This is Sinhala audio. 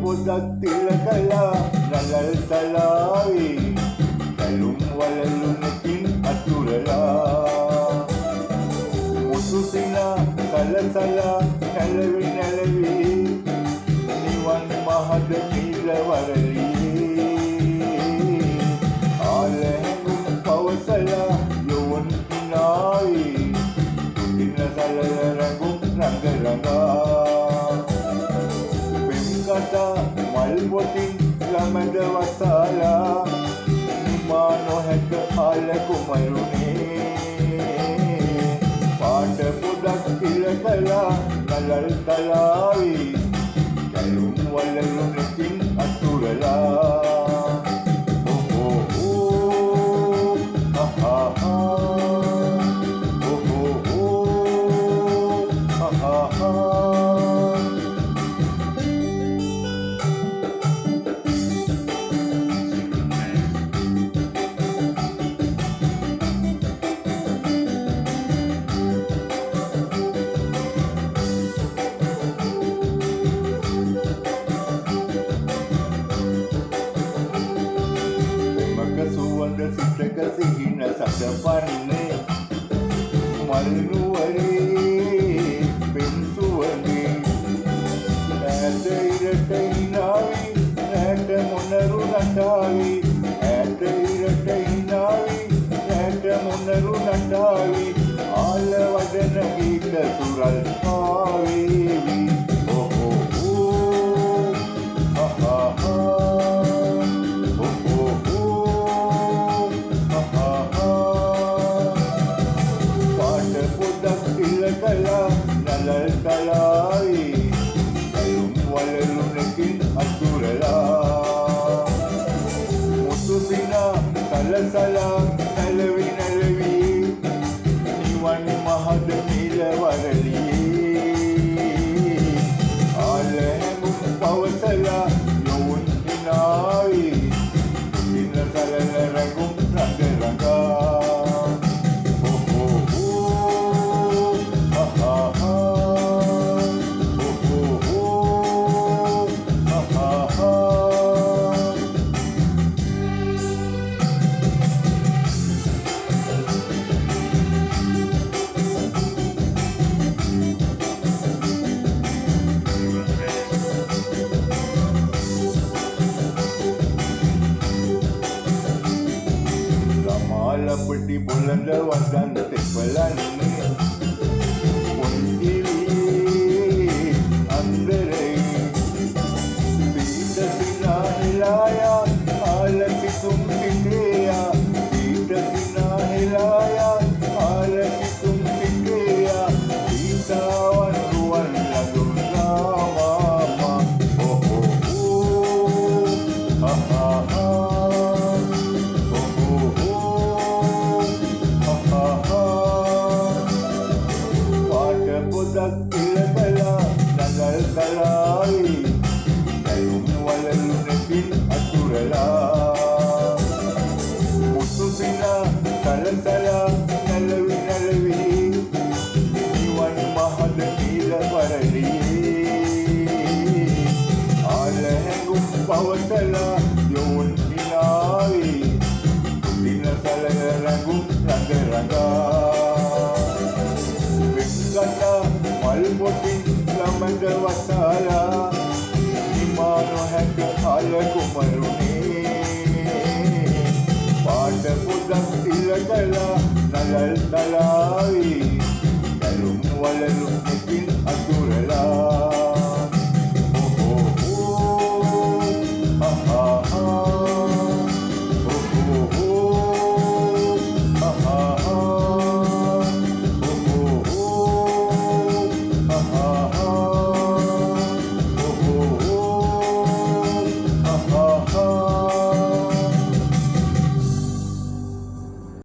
පොදක් තිලකලා නලල් තලාවේ කැලුම් වලලුනකින් අතුරලා මුසුසිනා සලසලා නැලවි නැලවි නිවන් මහද නිලවරලියේ ආලැඟුම් පවසලා යොවන් කිනාවේ තුතින සලල රැඟුම් රඟ රඟා පෙම්කතා මල් පොටින් ළමද වසාලා නිමා නොහැක ආල කුමරුනේ පාට පොදක් තිලකලා නලල් තලාවේ කැලුම් වලලුනකින් අතුරලා සිතක සිහින සතපන්නේ මල් නුවරේ පෙම් සුවඳේ ඈත ඉරට හිනාවි ඈත මොනරු නටාවි ඈත ඉරට හිනාවි ඈත මොනරු නටාවි ආල වදන ගීත සුරල් ආවේවි තිලකලා නලල් තලාවේ කැලුම් වලලුනකින් අතුරලා මුසුසිනා සලසලා නැලවි නැලවි නිවන් මහද නිලවරලියේ ආලැඟුම් පවසලා යොවුන් හිනාවේ තුතින සලල රැඟුම් රඟ රඟා ලපටි බොළඳ වදන් තෙපලන්නේ පොන්දිලේ අන්දරේ පීත සිනා හෙලායා ආල කිතුම් පිටේයා පීත සිනා හෙලායා ආල කිතුම් පිටේයා පීතාවන් රුවන් ලඳුනා මාමා පොදක් තිලකලා නලල් තලාවේ කැලුම් වලලුනකින් අතුරලා මුසුසිනා සලසලා නැලවි නැලවි නිවන් මහද නිලවරලියේ ආලැඟුම් පවසලා යොවුන් හිනාවේ තුතින සලල රැඟුම් රඟ රඟා මල් පොටින් ළමද වසාලා නිමා නොහැක ආල කුමරුනේ පාට පොදක් තිලකලා නලල් තලාවේ කැලුම් වලලුනකින් අතුරලා